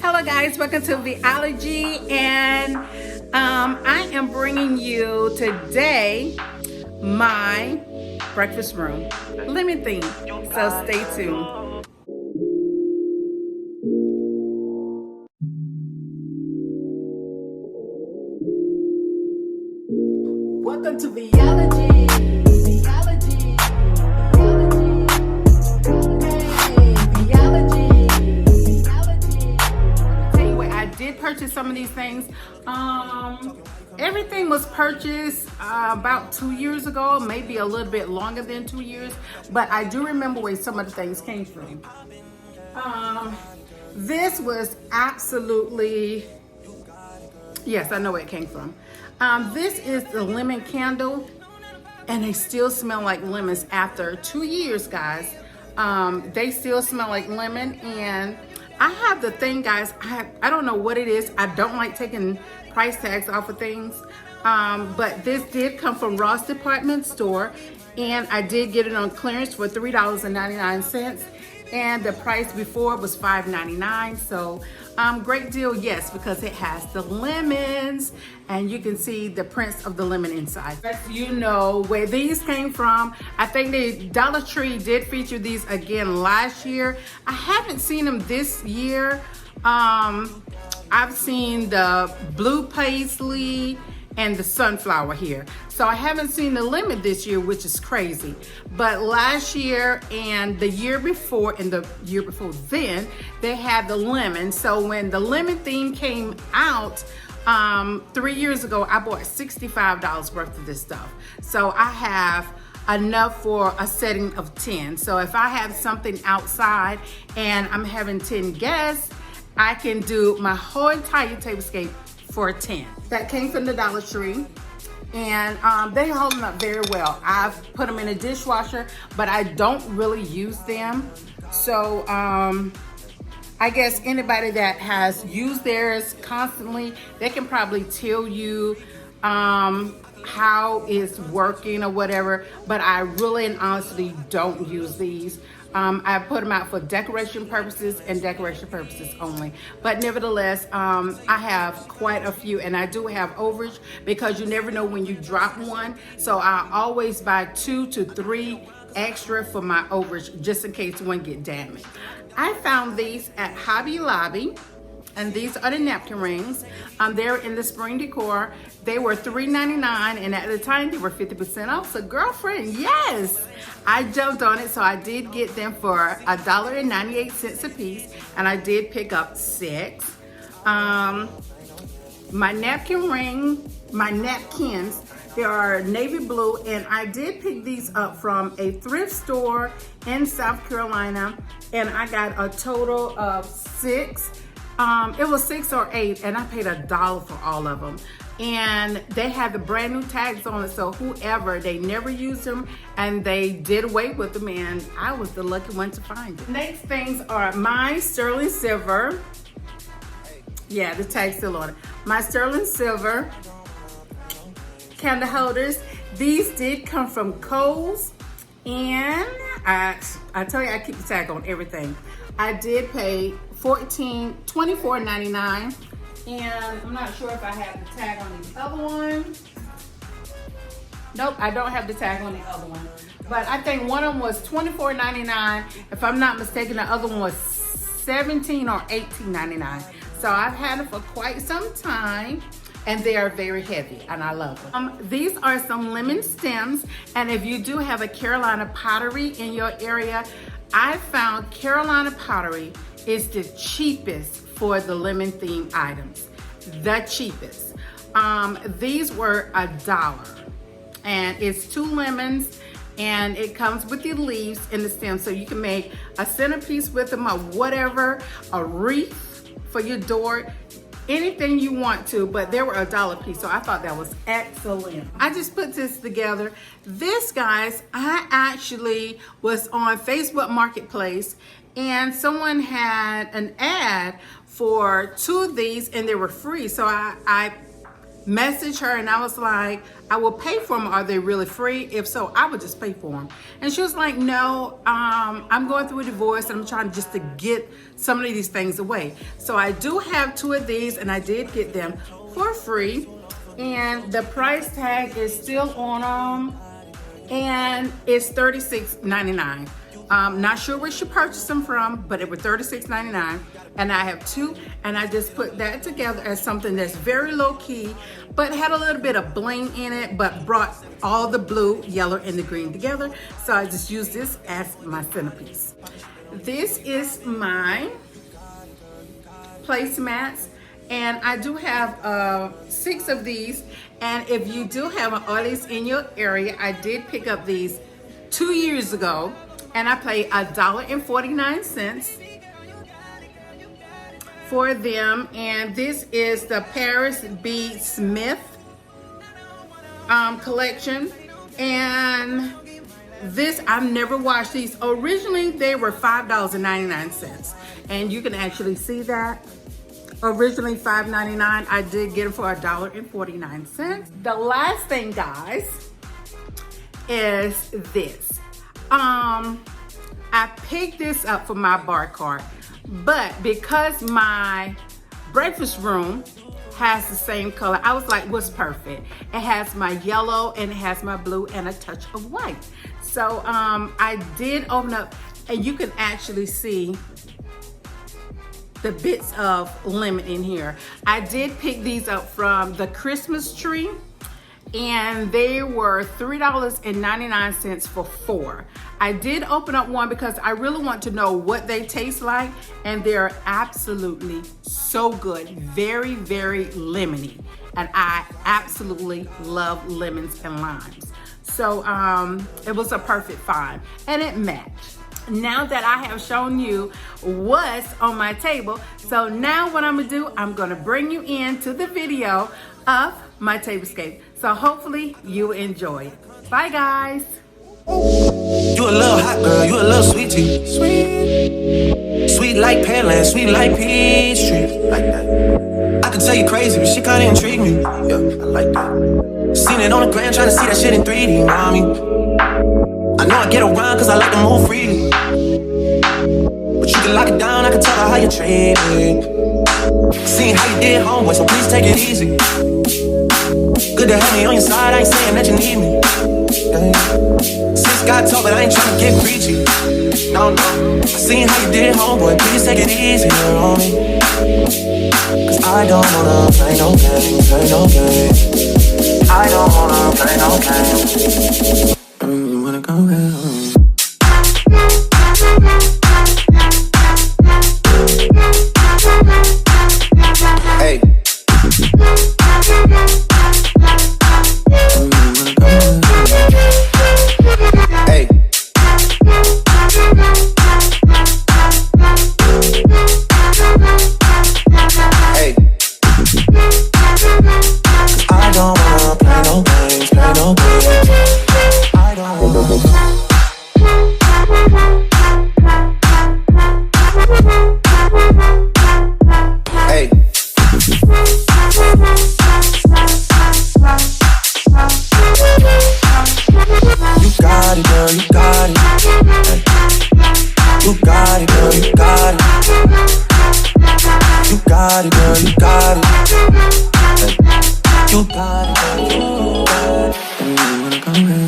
Hello guys, welcome to Theology, and I am bringing you today my breakfast room lemon theme, so stay tuned. Welcome to Theology. Purchase some of these things. Everything was purchased about 2 years ago, maybe a little bit longer than 2 years, but I do remember where some of the things came from. This was absolutely, yes, I know where it came from. This is the lemon candle, and they still smell like lemons after 2 years, guys. They still smell like lemon, and I have the thing, guys, I don't know what it is. I don't like taking price tags off of things, but this did come from Ross Department Store, and I did get it on clearance for $3.99, and the price before was $5.99. So great deal, yes, because it has the lemons, and you can see the prints of the lemon inside. You know where these came from. I think the Dollar Tree did feature these again last year. I haven't seen them this year. I've seen the blue paisley and the sunflower here. So I haven't seen the lemon this year, which is crazy. But last year and the year before and the year before then, they had the lemon. So when the lemon theme came out 3 years ago, I bought $65 worth of this stuff. So I have enough for a setting of 10. So if I have something outside and I'm having 10 guests, I can do my whole entire tablescape for 10. That came from the Dollar Tree, and they're holding up very well. I've put them in a dishwasher, but I don't really use them. So I guess anybody that has used theirs constantly, they can probably tell you how it's working or whatever, but I really and honestly don't use these. I put them out for decoration purposes and decoration purposes only. But nevertheless, I have quite a few, and I do have overage because you never know when you drop one. So I always buy 2 to 3 extra for my overage just in case one get damaged. I found these at Hobby Lobby, and these are the napkin rings. They're in the spring decor. They were $3.99, and at the time they were 50% off. So girlfriend, yes, I jumped on it. So I did get them for $1.98 a piece, and I did pick up 6. My napkin ring, my napkins, they are navy blue, and I did pick these up from a thrift store in South Carolina, and I got a total of 6. It was 6 or 8, and I paid $1 for all of them. And they had the brand new tags on it, so whoever, they never used them, and they did away with them, and I was the lucky one to find them. Next things are my sterling silver. Yeah, the tag's still on it. My sterling silver candle holders. These did come from Kohl's, and I tell you, I keep the tag on everything. I did pay $24.99, and I'm not sure if I have the tag on the other one. Nope, I don't have the tag on the other one, but I think one of them was $24.99. If I'm not mistaken, the other one was $17 or $18.99. So I've had it for quite some time, and they are very heavy, and I love them. These are some lemon stems, and if you do have a Carolina pottery in your area, I found Carolina pottery is the cheapest for the lemon theme items, the cheapest. These were $1, and it's 2 lemons, and it comes with the leaves and the stem, so you can make a centerpiece with them or whatever, a wreath for your door, anything you want to, but they were $1 a piece, so I thought that was excellent. I just put this together. This, guys, I actually was on Facebook Marketplace, and someone had an ad for 2 of these, and they were free, so I messaged her and I was like, I will pay for them. Are they really free? If so, I would just pay for them. And she was like, no, I'm going through a divorce and I'm trying just to get some of these things away. So I do have 2 of these and I did get them for free. And the price tag is still on them and it's $36.99. Not sure where she purchased them from, but it was $36.99. And I have 2, and I just put that together as something that's very low key, but had a little bit of bling in it, but brought all the blue, yellow, and the green together. So I just used this as my centerpiece. This is my placemats, and I do have 6 of these. And if you do have an artist in your area, I did pick up these 2 years ago, and I paid $1.49 for them. And this is the Paris B. Smith collection. And this, I've never washed these. Originally, they were $5.99. And you can actually see that. Originally $5.99. I did get them for $1.49. The last thing, guys, is this. I picked this up for my bar cart, but because my breakfast room has the same color, I was like, what's perfect? It has my yellow and it has my blue and a touch of white. So I did open up, and you can actually see the bits of lemon in here. I did pick these up from the Christmas tree, and they were $3.99 for 4. I did open up one because I really want to know what they taste like, and they're absolutely so good. Very, very lemony, and I absolutely love lemons and limes. So it was a perfect find, and it matched. Now that I have shown you what's on my table, so now what I'm gonna do, I'm gonna bring you into the video of my Tablescape. So hopefully you enjoy it. Bye, guys. You a little hot girl, you a little sweetie. Sweet like Pearland, sweet like Peachtree. Like that. I could tell you crazy, but she kinda intrigue me. Yeah, I like that. Seen it on the gram, trying to see that shit in 3D, mommy. I know I get around cause I like to move freely. But you can lock it down, I can tell her how you treat me. Seen how you did, homeboy, so please take it easy. Good to have me on your side, I ain't saying that you need me. Yeah. Since God told me I ain't tryna get preachy. No, no. I seen how you did, homeboy, please take it easier on me. Cause I don't wanna play no games, play no games. I don't wanna play no games. You wanna go home. Hey. Hey. Hey. I don't wanna play no games, play no games. I don't wanna. Hey. You got it, girl, you got it. Hey. You got it, girl, you got it. You got it, girl, you got it. Hey. You got it, girl, you got it. And you wanna come home.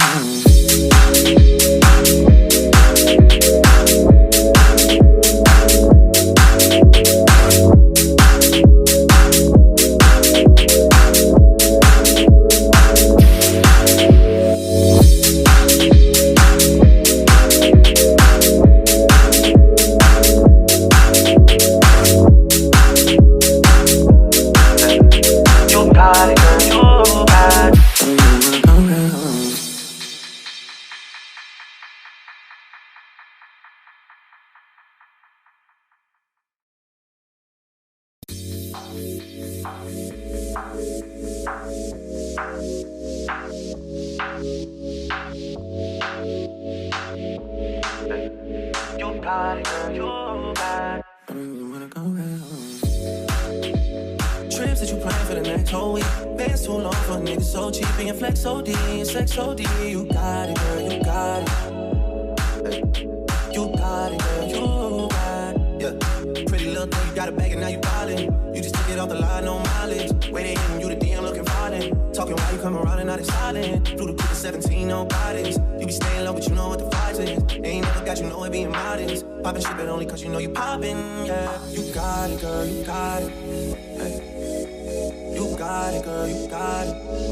You got it, girl, you got it. You wanna go home. trips that you plan for the next whole week. Bands too long for a nigga so cheap. And your flex OD and sex OD. You got it, girl, you got it. Hey. You got it, girl, you got it. Yeah. Pretty little thing, you got a bag and now you ballin'. You just took it off the line, no mileage. Waiting hitting you the DM looking violent. Talking while you come around and now they silent. Flew the coupe at 17, no bodies. You be staying low, but you know what the vibes is. Ain't never got you know it being modest. Poppin' shit, but only cause you know you poppin', yeah. You got it, girl, you got it. Hey. You got it, girl, you got it.